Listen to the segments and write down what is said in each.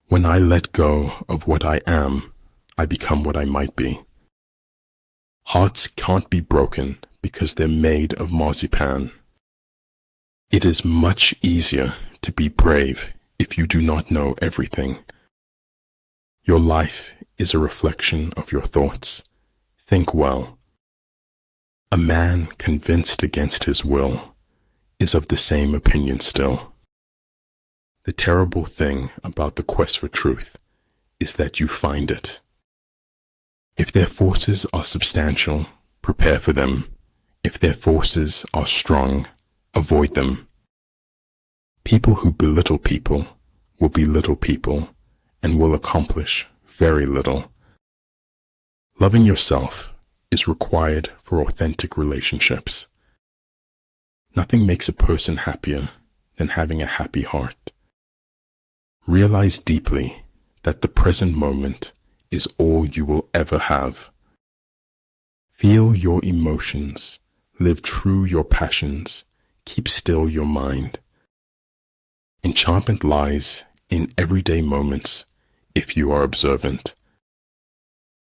When I let go of what I am, I become what I might be. Hearts can't be broken because they're made of marzipan. It is much easier to be brave if you do not know everything. Your life is a reflection of your thoughts. Think well. A man convinced against his will is of the same opinion still. The terrible thing about the quest for truth is that you find it. If their forces are substantial, prepare for them. If their forces are strong, avoid them. People who belittle people will belittle people and will accomplish very little. Loving yourself is required for authentic relationships. Nothing makes a person happier than having a happy heart. Realize deeply that the present moment is all you will ever have. Feel your emotions, live true your passions, keep still your mind. Enchantment lies in everyday moments if you are observant.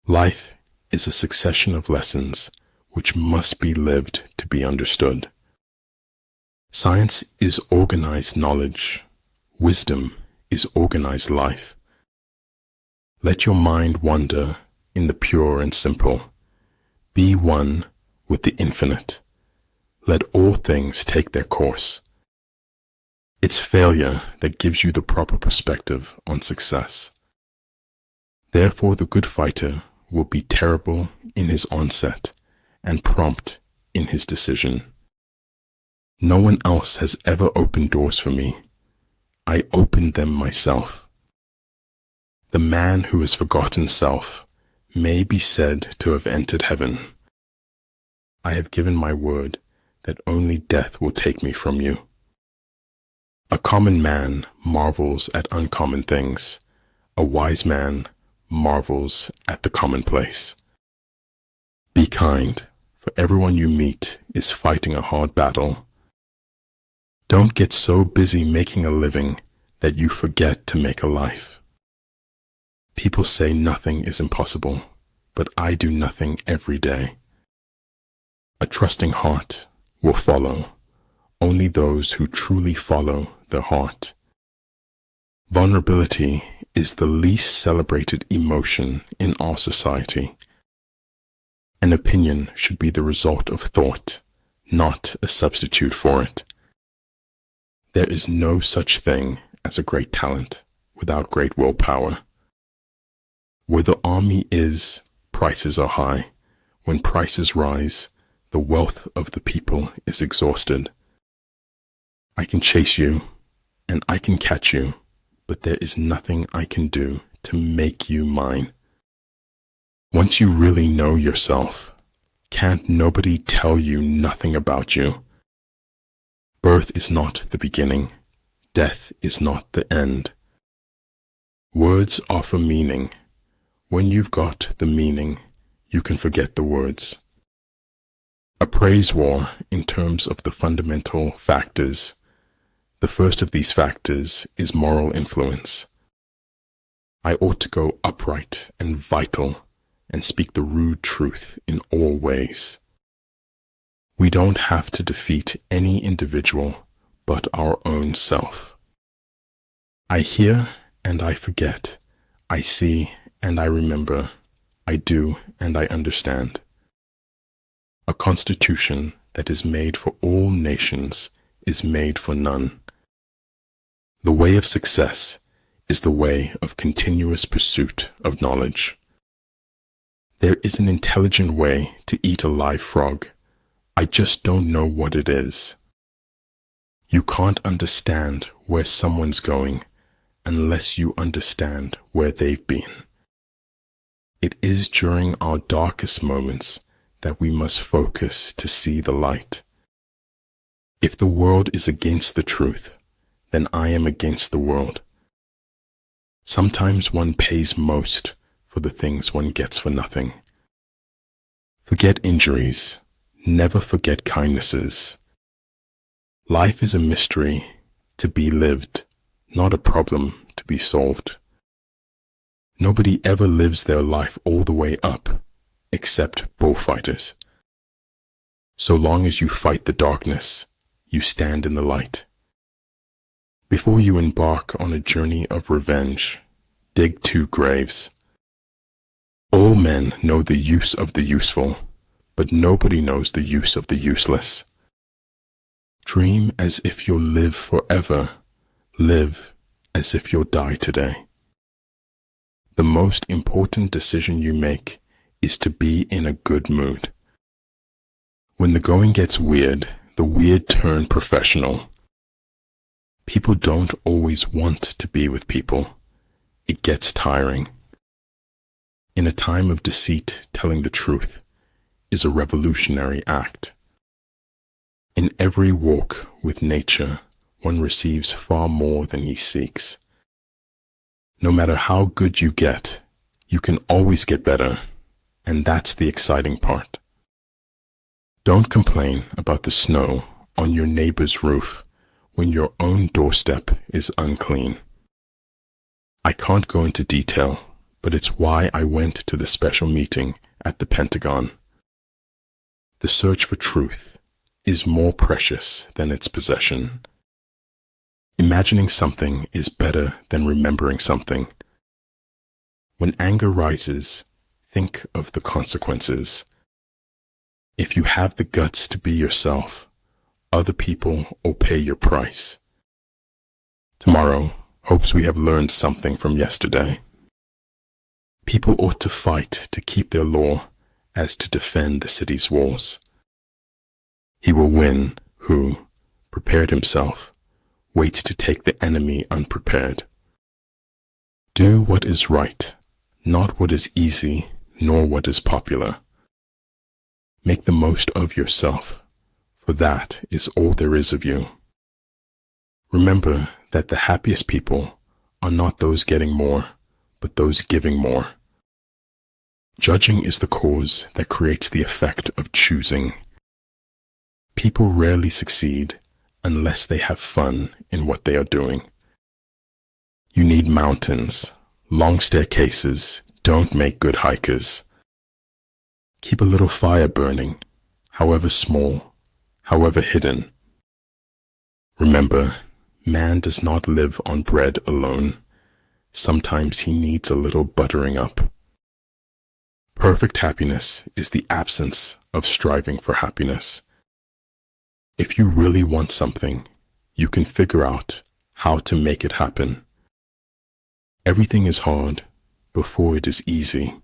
Life is a succession of lessons which must be lived to be understood. Science is organized knowledge. Wisdom is organized life. Let your mind wander in the pure and simple. Be one with the infinite. Let all things take their course. It's failure that gives you the proper perspective on success. Therefore, the good fighter will be terrible in his onset and prompt in his decision. No one else has ever opened doors for me. I opened them myself. The man who has forgotten self may be said to have entered heaven. I have given my word that only death will take me from you. A common man marvels at uncommon things. A wise man marvels at the commonplace. Be kind, for everyone you meet is fighting a hard battle. Don't get so busy making a living that you forget to make a life. People say nothing is impossible, but I do nothing every day. A trusting heart will follow only those who truly follow their heart. Vulnerability is the least celebrated emotion in our society. An opinion should be the result of thought, not a substitute for it. There is no such thing as a great talent without great willpower. Where the army is, prices are high. When prices rise, the wealth of the people is exhausted. I can chase you, and I can catch you, but there is nothing I can do to make you mine. Once you really know yourself, can't nobody tell you nothing about you. Birth is not the beginning. Death is not the end. Words are for meaning. When you've got the meaning, you can forget the words. A praise war in terms of the fundamental factors. The first of these factors is moral influence. I ought to go upright and vital and speak the rude truth in all ways. We don't have to defeat any individual but our own self. I hear and I forget. I see and I remember. I do and I understand. A constitution that is made for all nations is made for none. The way of success is the way of continuous pursuit of knowledge. There is an intelligent way to eat a live frog. I just don't know what it is. You can't understand where someone's going unless you understand where they've been. It is during our darkest moments that we must focus to see the light. If the world is against the truth, then I am against the world. Sometimes one pays most for the things one gets for nothing. Forget injuries. Never forget kindnesses. Life is a mystery to be lived, not a problem to be solved. Nobody ever lives their life all the way up, except bullfighters. So long as you fight the darkness, you stand in the light. Before you embark on a journey of revenge, dig 2 graves. All men know the use of the useful, but nobody knows the use of the useless. Dream as if you'll live forever. Live as if you'll die today. The most important decision you make is to be in a good mood. When the going gets weird, the weird turn professional. People don't always want to be with people. It gets tiring. In a time of deceit, telling the truth is a revolutionary act. In every walk with nature, one receives far more than he seeks. No matter how good you get, you can always get better, and that's the exciting part. Don't complain about the snow on your neighbor's roof when your own doorstep is unclean. I can't go into detail, but it's why I went to the special meeting at the Pentagon. The search for truth is more precious than its possession. Imagining something is better than remembering something. When anger rises, think of the consequences. If you have the guts to be yourself, other people will pay your price. Tomorrow hopes we have learned something from yesterday. People ought to fight to keep their law as to defend the city's walls. He will win who, prepared himself, waits to take the enemy unprepared. Do what is right, not what is easy, nor what is popular. Make the most of yourself, for that is all there is of you. Remember that the happiest people are not those getting more, but those giving more. Judging is the cause that creates the effect of choosing. People rarely succeed unless they have fun in what they are doing. You need mountains. Long staircases don't make good hikers. Keep a little fire burning, however small, however hidden. Remember, man does not live on bread alone. Sometimes he needs a little buttering up. Perfect happiness is the absence of striving for happiness. If you really want something, you can figure out how to make it happen. Everything is hard before it is easy.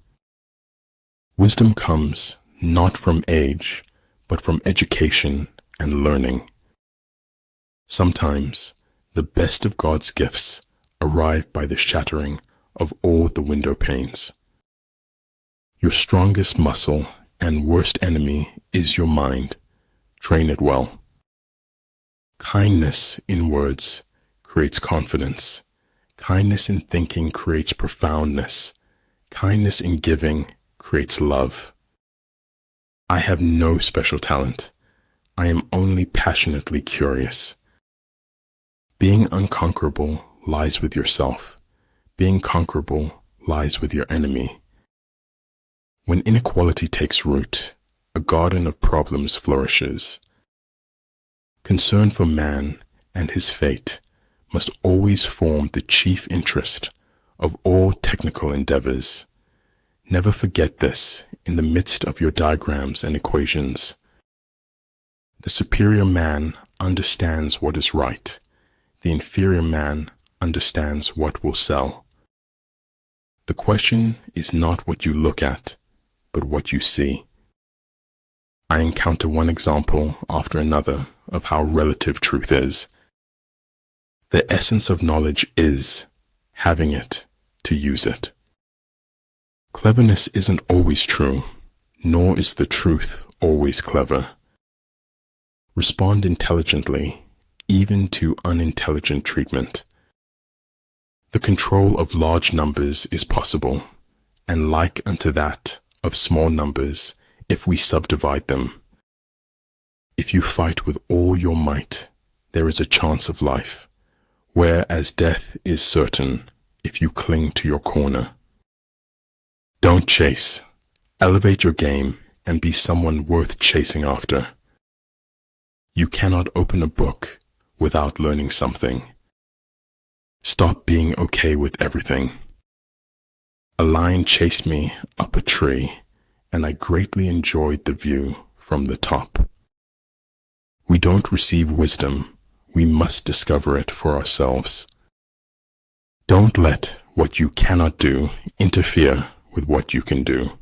Wisdom comes not from age, but from education and learning. Sometimes the best of God's gifts arrive by the shattering of all the window panes. Your strongest muscle and worst enemy is your mind. Train it well. Kindness in words creates confidence. Kindness in thinking creates profoundness. Kindness in giving creates love. I have no special talent. I am only passionately curious. Being unconquerable lies with yourself. Being conquerable lies with your enemy. When inequality takes root, a garden of problems flourishes. Concern for man and his fate must always form the chief interest of all technical endeavors. Never forget this in the midst of your diagrams and equations. The superior man understands what is right. The inferior man understands what will sell. The question is not what you look at, but what you see. I encounter one example after another of how relative truth is. The essence of knowledge is having it to use it. Cleverness isn't always true, nor is the truth always clever. Respond intelligently, even to unintelligent treatment. The control of large numbers is possible, and like unto that of small numbers, if we subdivide them. If you fight with all your might, there is a chance of life, whereas death is certain if you cling to your corner. Don't chase. Elevate your game and be someone worth chasing after. You cannot open a book without learning something. Stop being okay with everything. A lion chased me up a tree, and I greatly enjoyed the view from the top. We don't receive wisdom, we must discover it for ourselves. Don't let what you cannot do interfere with what you can do.